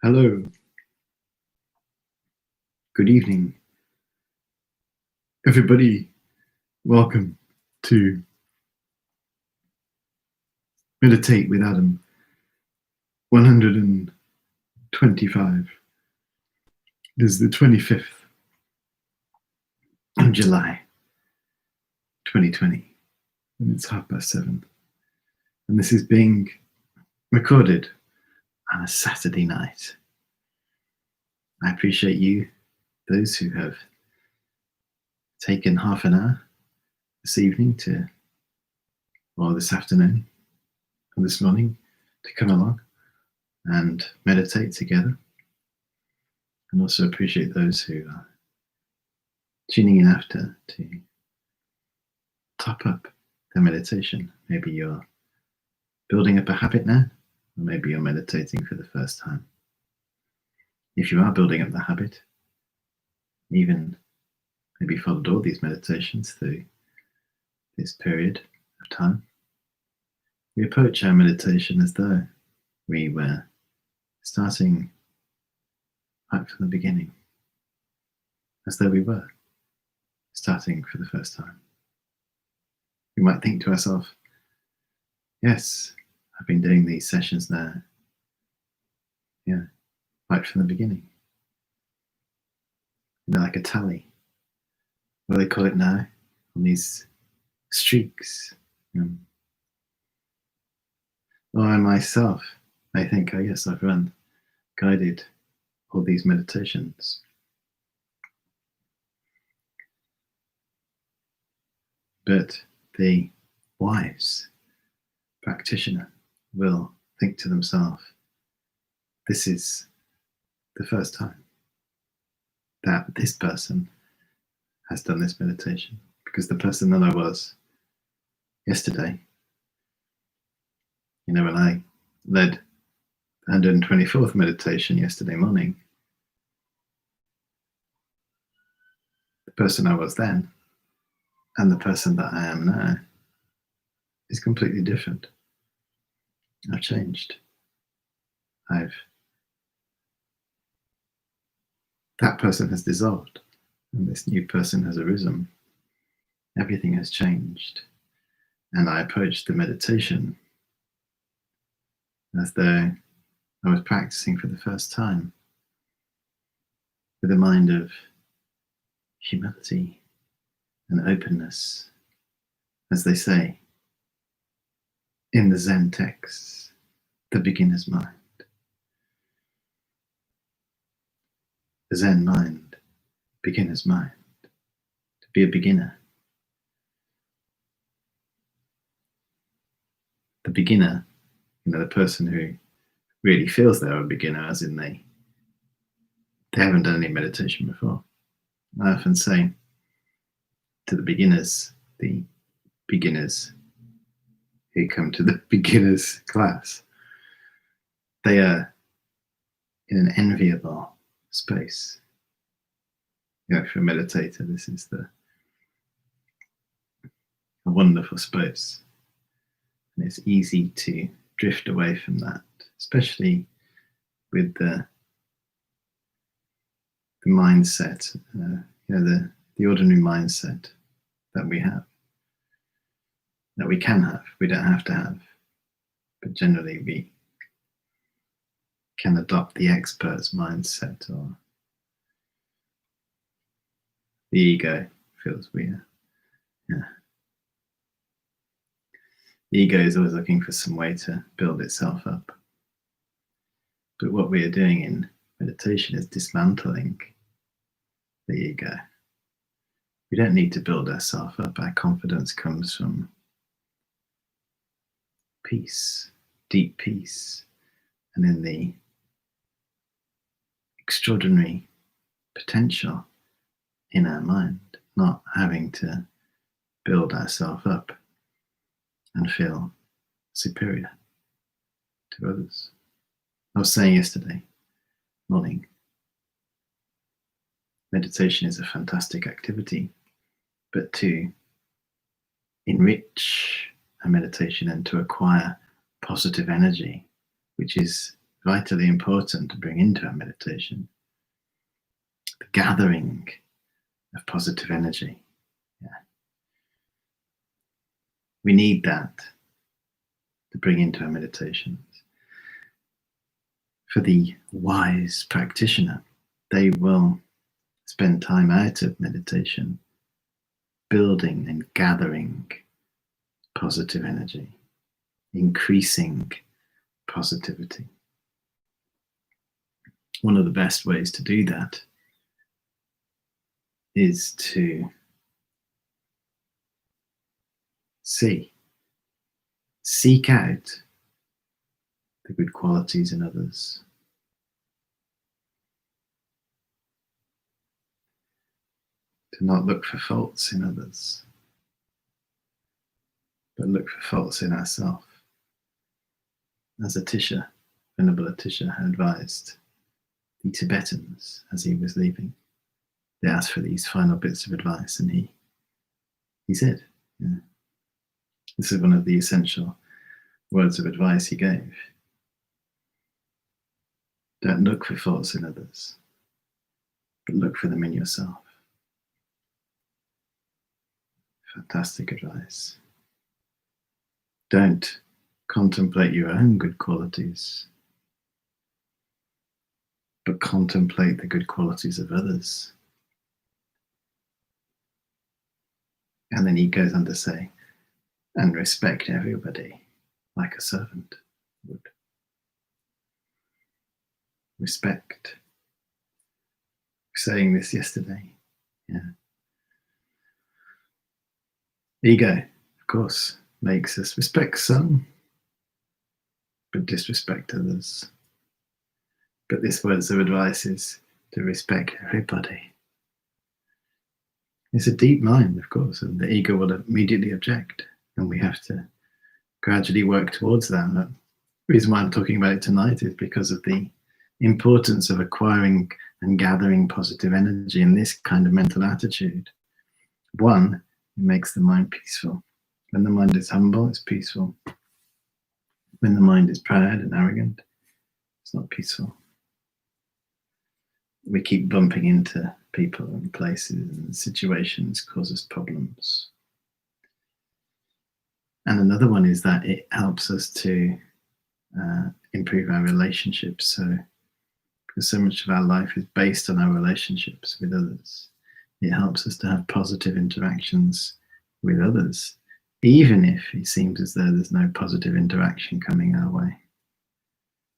Hello, good evening, everybody. Welcome to Meditate with Adam 125. This is the 25th of July 2020, and it's 7:30. And this is being recorded on a Saturday night. I appreciate you, those who have taken half an hour this evening or this afternoon or this morning to come along and meditate together. And also appreciate those who are tuning in after to top up their meditation. Maybe you're building up a habit now, or maybe you're meditating for the first time. If you are building up the habit, even maybe followed all these meditations through this period of time, we approach our meditation as though we were starting right from the beginning, as though we were starting for the first time. We might think to ourselves, yes, I've been doing these sessions now, right from the beginning. Like a tally, what do they call it now, on these streaks. Or I myself, I think, yes, I've guided all these meditations. But the wise practitioner will think to themselves, this is the first time that this person has done this meditation, because the person that I was yesterday, when I led the 124th meditation yesterday morning, the person I was then and the person that I am now is completely different. I've changed. That person has dissolved and this new person has arisen. Everything has changed. And I approached the meditation as though I was practicing for the first time, with a mind of humility and openness, as they say in the Zen texts, the beginner's mind. The Zen mind, beginner's mind. To be a beginner. The beginner, the person who really feels they're a beginner, as in they haven't done any meditation before. I often say to the beginners who come to the beginners class, they are in an enviable space. For a meditator, this is a wonderful space. And it's easy to drift away from that, especially with the mindset, the ordinary mindset that we have, that we can have. We don't have to have, but generally we can adopt the expert's mindset, or the ego feels weird. The ego is always looking for some way to build itself up. But what we are doing in meditation is dismantling the ego. We don't need to build ourselves up. Our confidence comes from peace, deep peace, and in the extraordinary potential in our mind, not having to build ourselves up and feel superior to others. I was saying yesterday morning, meditation is a fantastic activity, but to enrich a meditation and to acquire positive energy, which is vitally important to bring into our meditation. The gathering of positive energy. Yeah. We need that to bring into our meditations. For the wise practitioner, they will spend time out of meditation building and gathering positive energy, increasing positivity. One of the best ways to do that is to seek out the good qualities in others. To not look for faults in others, but look for faults in ourselves. As Venerable Atisha had advised the Tibetans as he was leaving, they asked for these final bits of advice, and he said, yeah, this is one of the essential words of advice he gave. Don't look for faults in others, but look for them in yourself. Fantastic advice. Don't contemplate your own good qualities, but contemplate the good qualities of others. And then he goes on to say, and respect everybody like a servant would. Respect. Saying this yesterday. Yeah. Ego, of course, makes us respect some, but disrespect others. But this words of advice is to respect everybody. It's a deep mind, of course, and the ego will immediately object, and we have to gradually work towards that. And the reason why I'm talking about it tonight is because of the importance of acquiring and gathering positive energy in this kind of mental attitude. One, it makes the mind peaceful. When the mind is humble, it's peaceful. When the mind is proud and arrogant, it's not peaceful. We keep bumping into people and places and situations, cause us problems. And another one is that it helps us to improve our relationships. So, because so much of our life is based on our relationships with others, it helps us to have positive interactions with others, even if it seems as though there's no positive interaction coming our way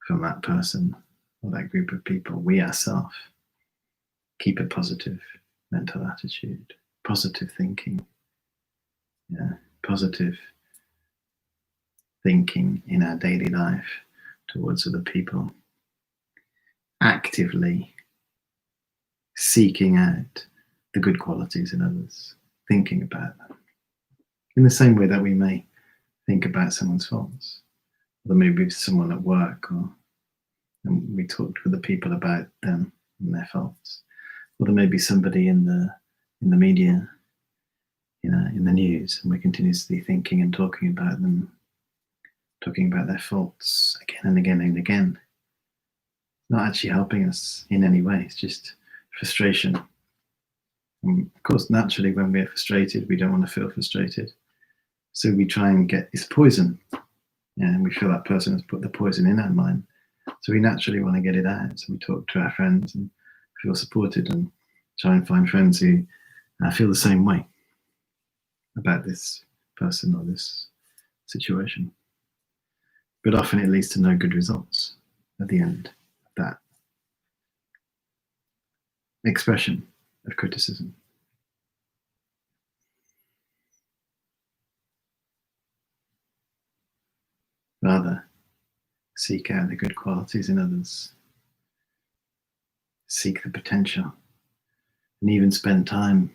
from that person or that group of people. We ourselves keep a positive mental attitude, positive thinking, positive thinking in our daily life towards other people, actively seeking out the good qualities in others, thinking about them, in the same way that we may think about someone's faults, or maybe someone at work, and we talked with the people about them and their faults, or there may be somebody in the media, in the news, and we're continuously thinking and talking about them, talking about their faults again and again and again. Not actually helping us in any way. It's just frustration. And of course, naturally, when we're frustrated, we don't want to feel frustrated. So we try and get this poison. And we feel that person has put the poison in our mind. So we naturally want to get it out. So we talk to our friends and feel supported and try and find friends who feel the same way about this person or this situation. But often it leads to no good results at the end of that expression of criticism. Rather, seek out the good qualities in others. Seek the potential. And even spend time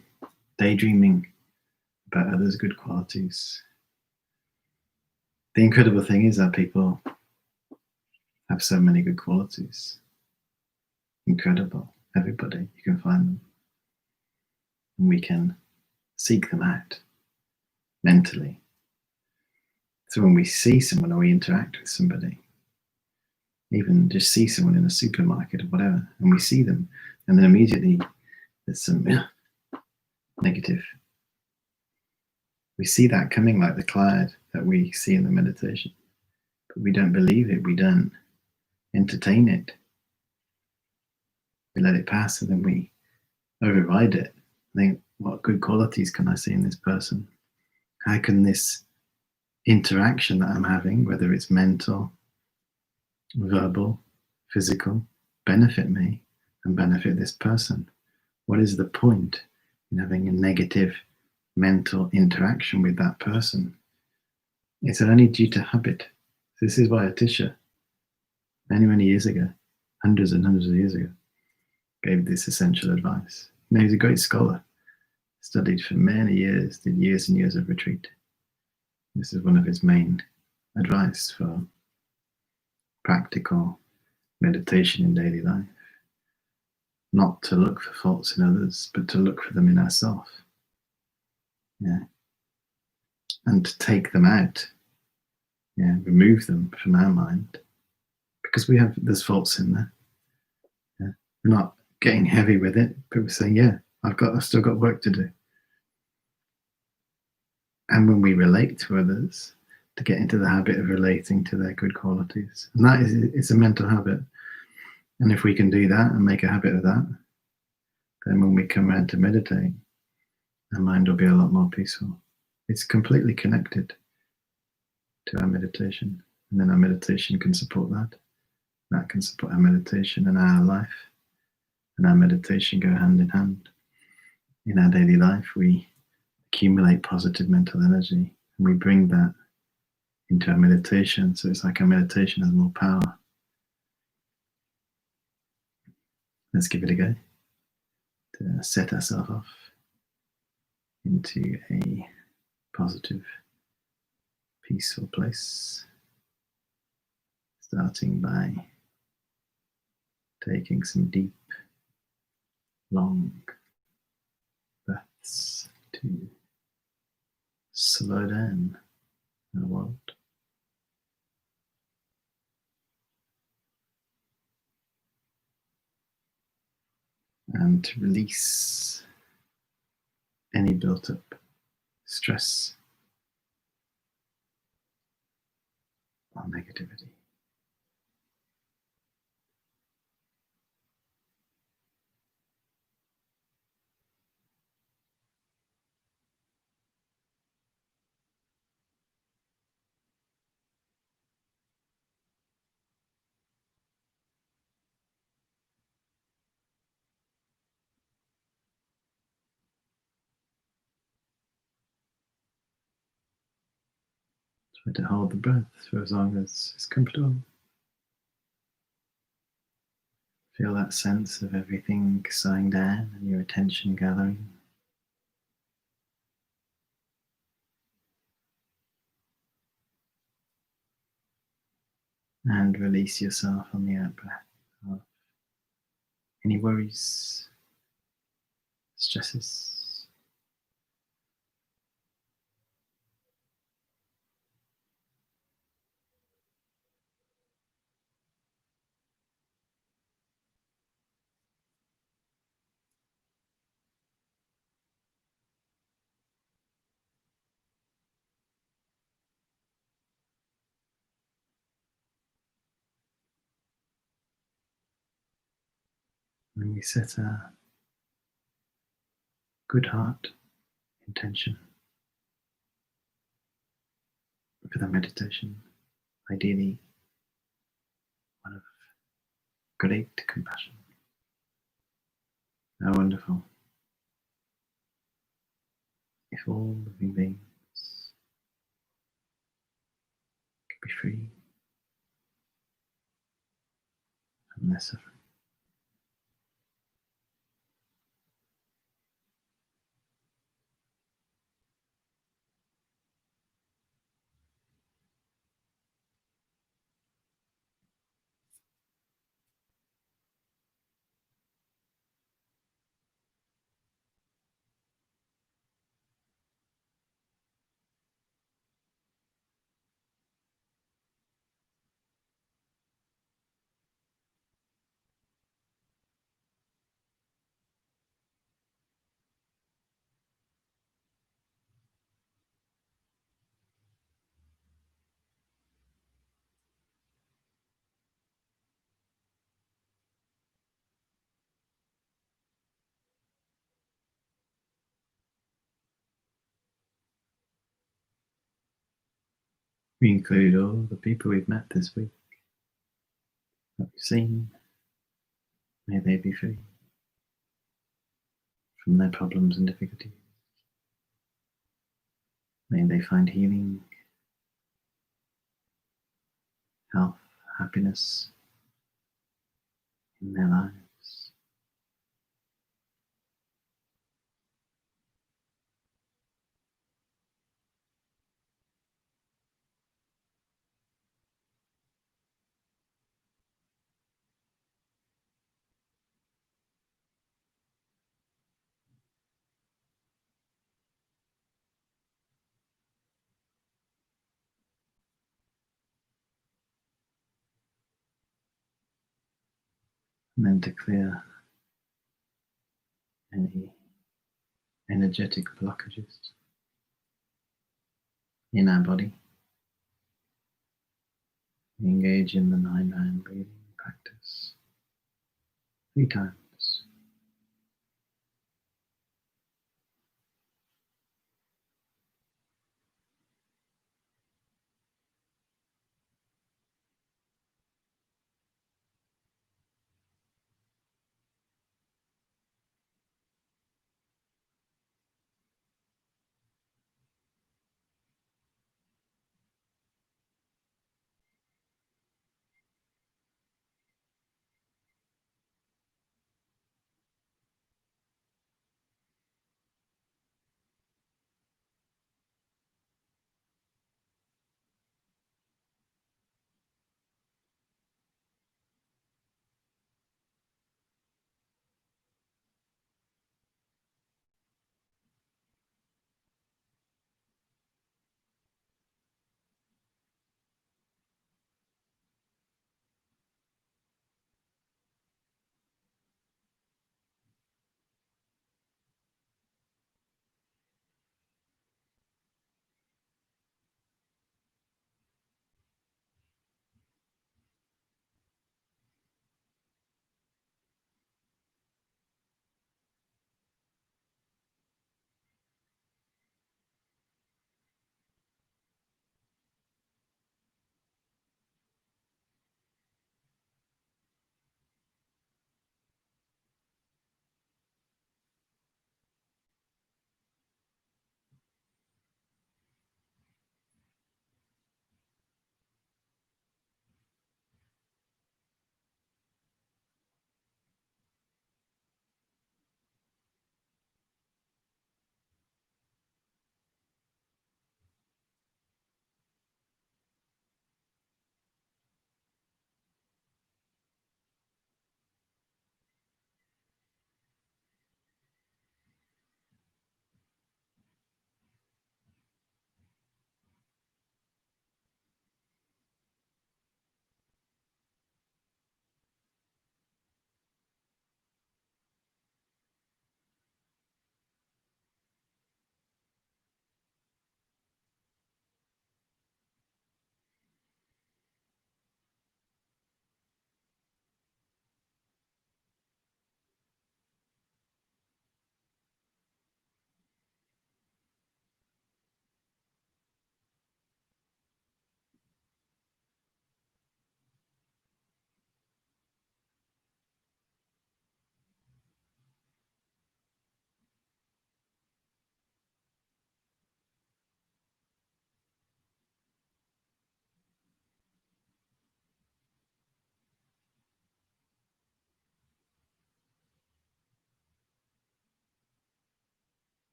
daydreaming about others' good qualities. The incredible thing is that people have so many good qualities. Incredible. Everybody, you can find them. And we can seek them out mentally. So when we see someone or we interact with somebody, even just see someone in a supermarket or whatever, and we see them, and then immediately there's some negative. We see that coming like the cloud that we see in the meditation, but we don't believe it, we don't entertain it. We let it pass, and then we override it. Think, what good qualities can I see in this person? How can this interaction that I'm having, whether it's mental, verbal, physical, benefit me and benefit this person? What is the point in having a negative mental interaction with that person? It's only due to habit. This is why Atisha, many, many years ago, hundreds and hundreds of years ago, gave this essential advice. You know, he's a great scholar, studied for many years, did years and years of retreat. This is one of his main advice for practical meditation in daily life. Not to look for faults in others, but to look for them in ourselves. Yeah. And to take them out. Yeah, remove them from our mind. Because there's faults in there. Yeah. We're not getting heavy with it, but we're saying, yeah, I've still got work to do. And when we relate to others, to get into the habit of relating to their good qualities. And that it's a mental habit. And if we can do that and make a habit of that, then when we come around to meditate, our mind will be a lot more peaceful. It's completely connected to our meditation. And then our meditation can support that. That can support our meditation and our life. And our meditation go hand in hand. In our daily life, we accumulate positive mental energy, and we bring that into our meditation. So it's like our meditation has more power. Let's give it a go to set ourselves off into a positive, peaceful place. Starting by taking some deep, long breaths to slow down our world. And to release any built up stress or negativity. Try to hold the breath for as long as it's comfortable. Feel that sense of everything slowing down and your attention gathering. And release yourself on the out breath of any worries, stresses. And we set a good heart intention for the meditation, ideally one of great compassion. How wonderful if all living beings could be free from their suffering. We include all the people we've met this week, that we've seen. May they be free from their problems and difficulties. May they find healing, health, happiness in their lives. And then to clear any energetic blockages in our body. We engage in the 9-9 breathing practice 3 times.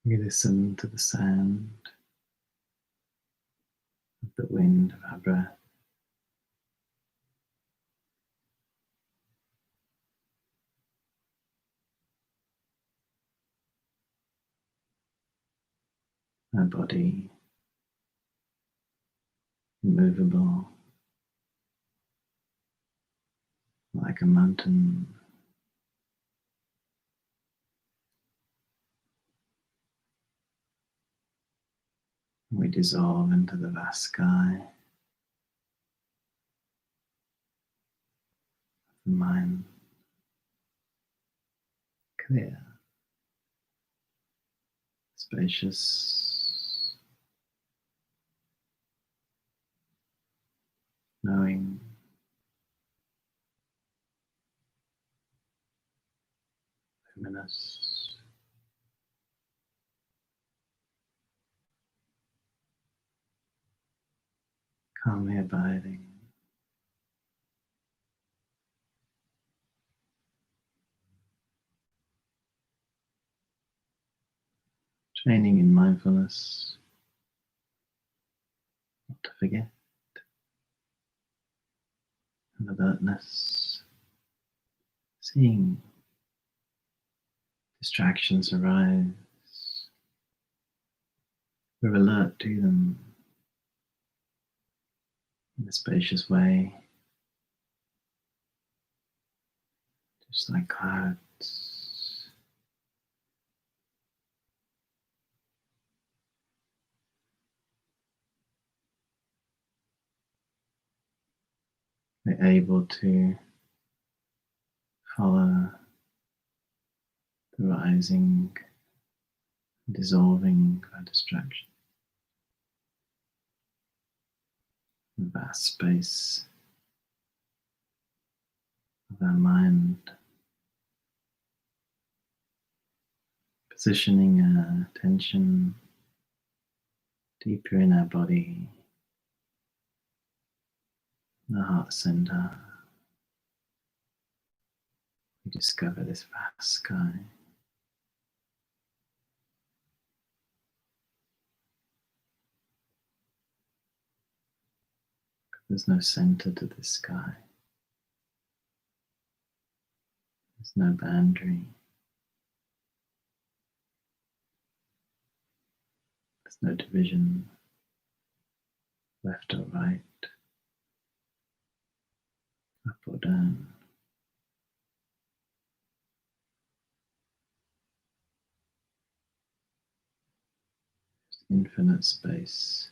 We listen to the sound of the wind of our breath. Our body immovable like a mountain. We dissolve into the vast sky. The mind clear, spacious, knowing, luminous, calmly abiding, training in mindfulness, not to forget, and alertness, seeing distractions arise. We're alert to them in a spacious way, just like clouds. We're able to follow the rising, dissolving of distraction. The vast space of our mind, positioning our attention deeper in our body, the heart center. We discover this vast sky. There's no center to this sky. There's no boundary. There's no division, left or right, up or down. Just infinite space.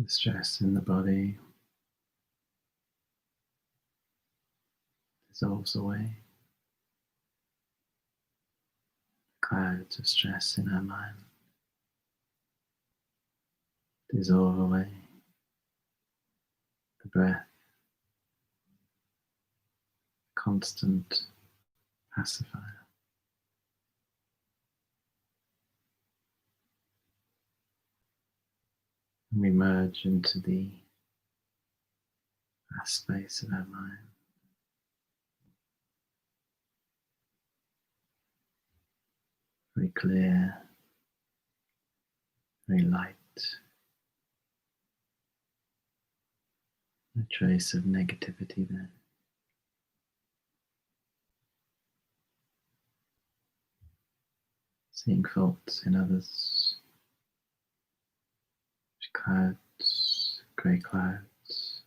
The stress in the body dissolves away. Clouds of stress in our mind dissolve away. The breath, constant pacifier. And we merge into the vast space of our mind. Very clear, very light. No trace of negativity there. Seeing faults in others, clouds, grey clouds.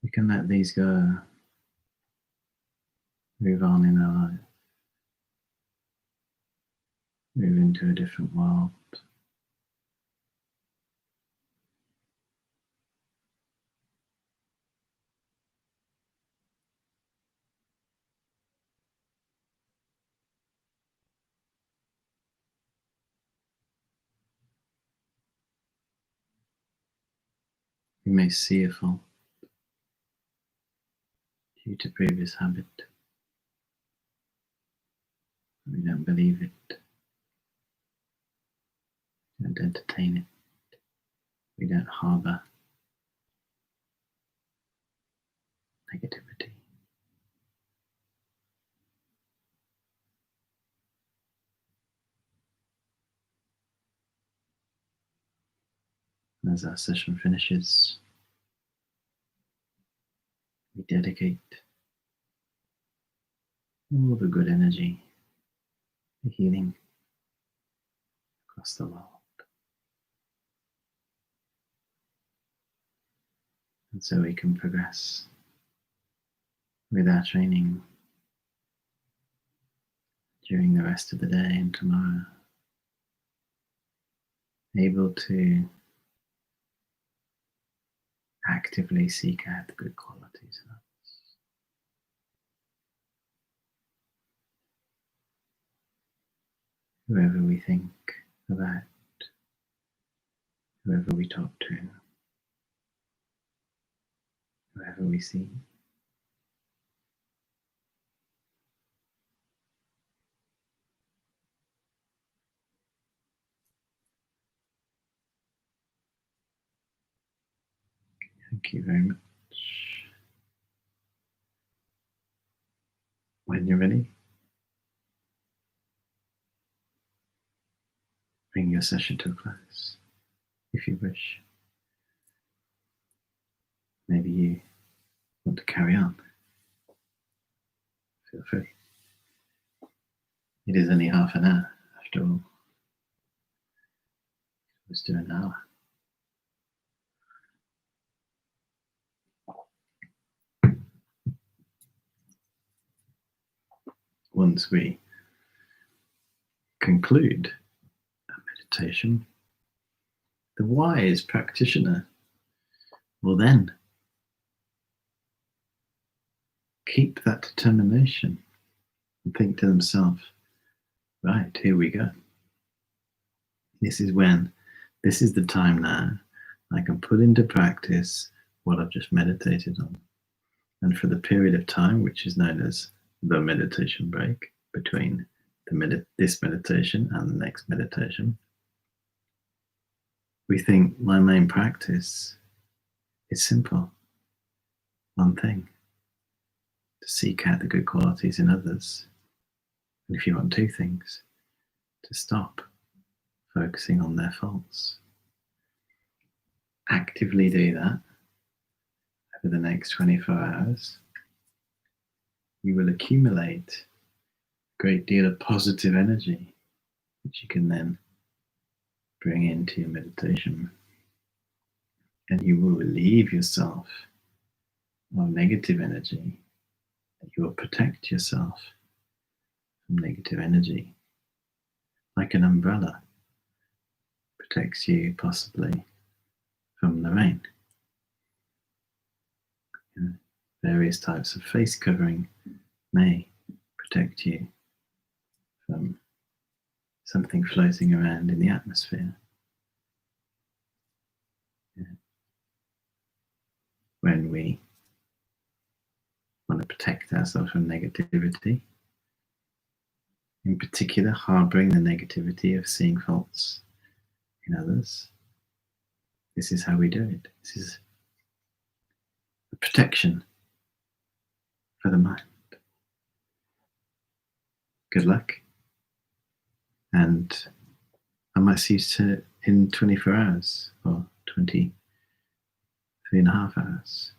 We can let these go, move on in our life, move into a different world. We may see a fault due to previous habit. We don't believe it. We don't entertain it. We don't harbour negativity. And as our session finishes, we dedicate all the good energy, the healing across the world. And so we can progress with our training during the rest of the day and tomorrow, able to actively seek out the good qualities in us. Whoever we think about, whoever we talk to, whoever we see. Thank you very much. When you're ready, bring your session to a close, if you wish. Maybe you want to carry on. Feel free. It is only half an hour, after all. Let's do an hour. Once we conclude a meditation, the wise practitioner will then keep that determination and think to themselves, right, here we go. This is the time now I can put into practice what I've just meditated on. And for the period of time, which is known as the meditation break between this meditation and the next meditation, we think my main practice is simple. One thing, to seek out the good qualities in others. And if you want two things, to stop focusing on their faults. Actively do that over the next 24 hours. You will accumulate a great deal of positive energy, which you can then bring into your meditation. And you will relieve yourself of negative energy. You will protect yourself from negative energy, like an umbrella protects you possibly from the rain. Various types of face covering may protect you from something floating around in the atmosphere. When we want to protect ourselves from negativity, in particular harboring the negativity of seeing faults in others, this is how we do it. This is a protection for the mind. Good luck, and I might see you in 24 hours or 23.5 hours.